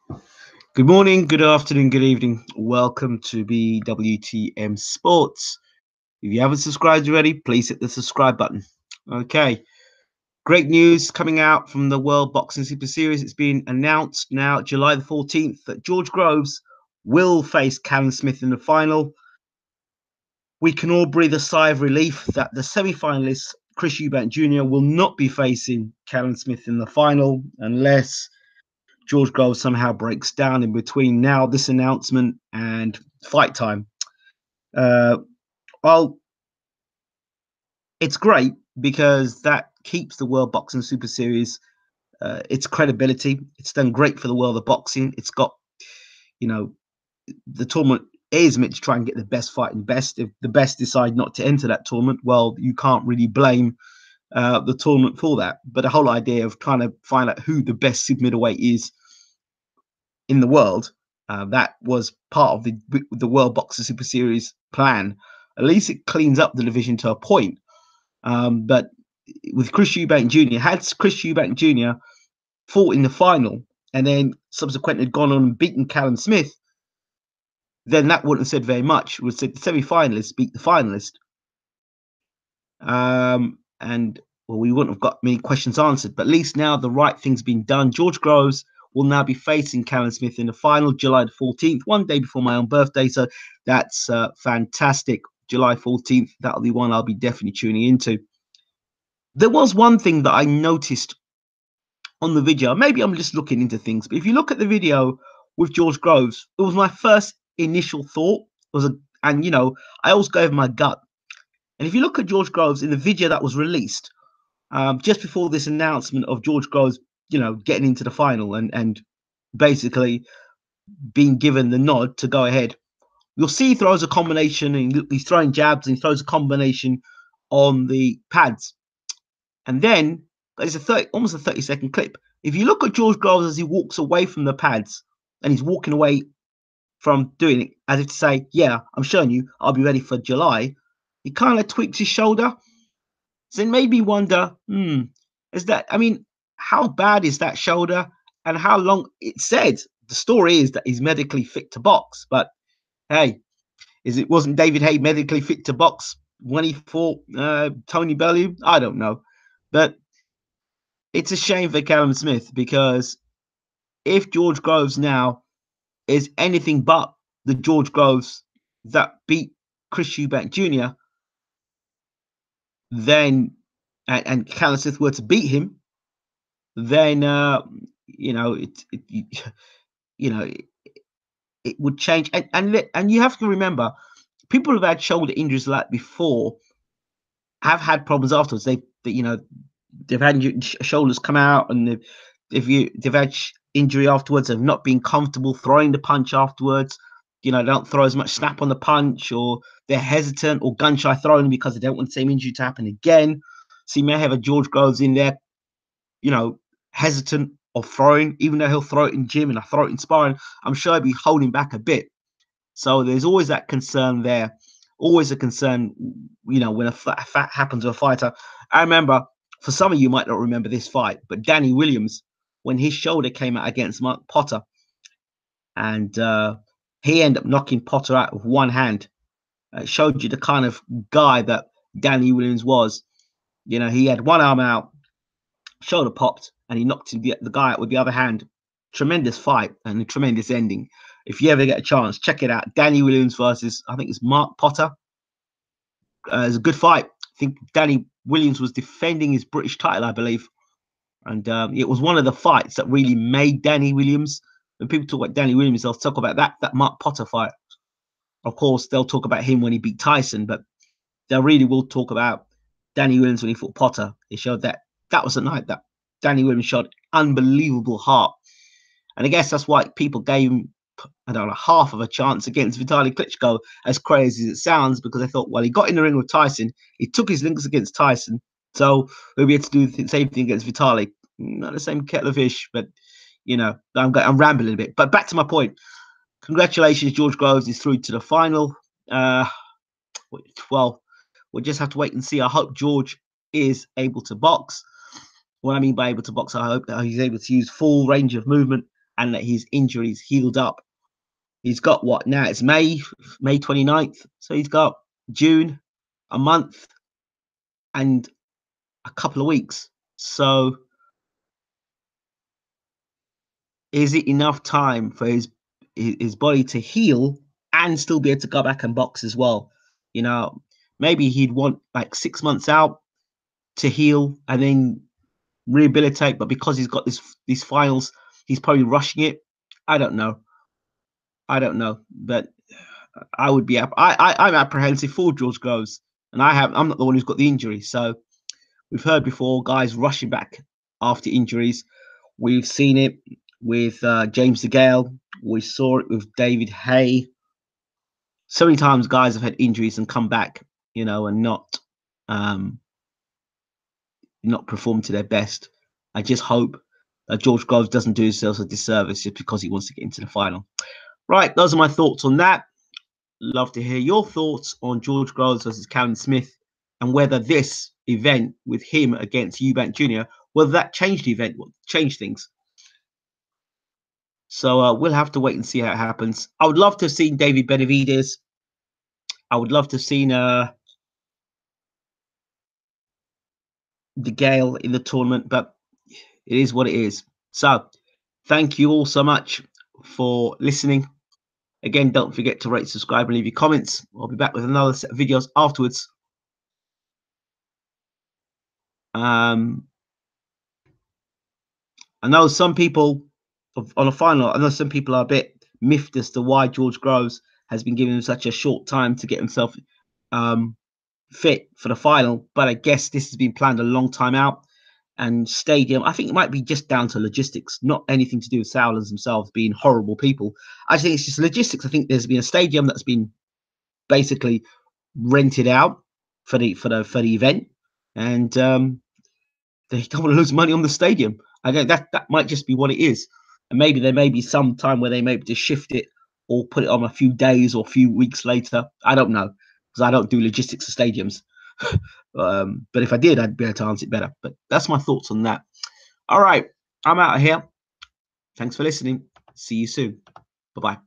Good morning, good afternoon, good evening. Welcome to BWTM Sports. If you haven't subscribed already, please hit the subscribe button. Okay, great news coming out from the World Boxing Super Series. It's been announced now, July the 14th, that George Groves will face Callum Smith in the final. We can all breathe a sigh of relief that the semi-finalist Chris Eubank Jr. will not be facing Callum Smith in the final unless George Groves somehow breaks down in between now this announcement and fight time. Uh, well, it's great because that keeps the World Boxing Super Series its credibility. It's done great for the world of boxing. It's got, you know, the tournament is meant to try and get the best fighting best. If the best decide not to enter that tournament, well, you can't really blame the tournament for that. But the whole idea of trying to find out who the best super middleweight is in the world. That was part of the World Boxer Super Series plan. At least it cleans up the division to a point. But with Chris Eubank Jr., had Chris Eubank Jr. fought in the final and then subsequently gone on and beaten Callum Smith, then that wouldn't have said very much. It would have said the semi-finalists beat the finalist. And well, we wouldn't have got many questions answered. But at least now the right thing's been done. George Groves will now be facing Callum Smith in the final, July the 14th, one day before my own birthday. So that's fantastic. July 14th, that'll be one I'll be definitely tuning into. There was one thing that I noticed on the video. Maybe I'm just looking into things, but if you look at the video with George Groves, it was my first initial thought. It was and I always go with my gut. And if you look at George Groves in the video that was released just before this announcement of George Groves, getting into the final and basically being given the nod to go ahead, you'll see he throws a combination and he's throwing jabs and he throws a combination on the pads. And then it's almost a 30-second clip. If you look at George Groves as he walks away from the pads and he's walking away from doing it as if to say, yeah, I'm showing you, I'll be ready for July. He kind of tweaks his shoulder. So it made me wonder, how bad is that shoulder and how long? It said the story is that he's medically fit to box, but hey, wasn't David Haye medically fit to box when he fought Tony Bellew? I don't know, but it's a shame for Callum Smith because if George Groves now is anything but the George Groves that beat Chris Eubank Jr., then and Callum Smith were to beat him, then it would change. And you have to remember, people who've had shoulder injuries like before have had problems afterwards. They've had shoulders come out, and they've had injury afterwards. They've not been comfortable throwing the punch afterwards. They don't throw as much snap on the punch, or they're hesitant or gun shy throwing because they don't want the same injury to happen again. So you may have a George Groves in there, hesitant of throwing, even though he'll throw it in gym and I throw it in sparring. I'm sure he'll be holding back a bit. So there's always that concern there. Always a concern, when a fat happens to a fighter. I remember, for some of you might not remember this fight, but Danny Williams, when his shoulder came out against Mark Potter, and he ended up knocking Potter out with one hand. It showed you the kind of guy that Danny Williams was. He had one arm out, shoulder popped, and he knocked the guy out with the other hand. Tremendous fight and a tremendous ending. If you ever get a chance, check it out. Danny Williams versus, I think it's Mark Potter. It's a good fight. I think Danny Williams was defending his British title, I believe. And it was one of the fights that really made Danny Williams. When people talk about Danny Williams, they'll talk about that Mark Potter fight. Of course, they'll talk about him when he beat Tyson, but they really will talk about Danny Williams when he fought Potter. It showed that was a night that Danny Williams showed unbelievable heart. And I guess that's why people gave him, I don't know, half of a chance against Vitaly Klitschko, as crazy as it sounds, because I thought, well, he got in the ring with Tyson. He took his links against Tyson. So we'll be able to do the same thing against Vitaly. Not the same kettle of fish, but, I'm rambling a bit. But back to my point. Congratulations, George Groves is through to the final. Well, we'll just have to wait and see. I hope George is able to box. What I mean by able to box, I hope that he's able to use full range of movement and that his injuries healed up. He's got what now? It's May 29th. So he's got June, a month, and a couple of weeks. So is it enough time for his body to heal and still be able to go back and box as well? You know, maybe he'd want like 6 months out to heal and then rehabilitate, but because he's got these finals, he's probably rushing it. I don't know. But I would be I'm apprehensive for George Groves, and I'm not the one who's got the injury. So we've heard before guys rushing back after injuries. We've seen it with James DeGale. We saw it with David Hay. So many times guys have had injuries and come back, and not perform to their best. I just hope that George Groves doesn't do himself a disservice just because he wants to get into the final. Right, those are my thoughts on that. Love to hear your thoughts on George Groves versus Callum Smith and whether this event with him against Eubank Jr., whether that changed the event, change things. So we'll have to wait and see how it happens. I would love to have seen David Benavidez. I would love to have seen DeGale in the tournament, but it is what it is. So thank you all so much for listening. Again, don't forget to rate, subscribe, and leave your comments. I'll be back with another set of videos afterwards. I know some people on a final. I know some people are a bit miffed as to why George Groves has been given such a short time to get himself fit for the final. But I guess this has been planned a long time out. And stadium, I think it might be just down to logistics, not anything to do with Sauerlands themselves being horrible people. I think it's just logistics. I think there's been a stadium that's been basically rented out for the event, and they don't want to lose money on the stadium. I think that might just be what it is. And maybe there may be some time where they may just shift it or put it on a few days or a few weeks later. I don't know, because I don't do logistics of stadiums. But if I did, I'd be able to answer it better. But that's my thoughts on that. All right, I'm out of here. Thanks for listening. See you soon. Bye-bye.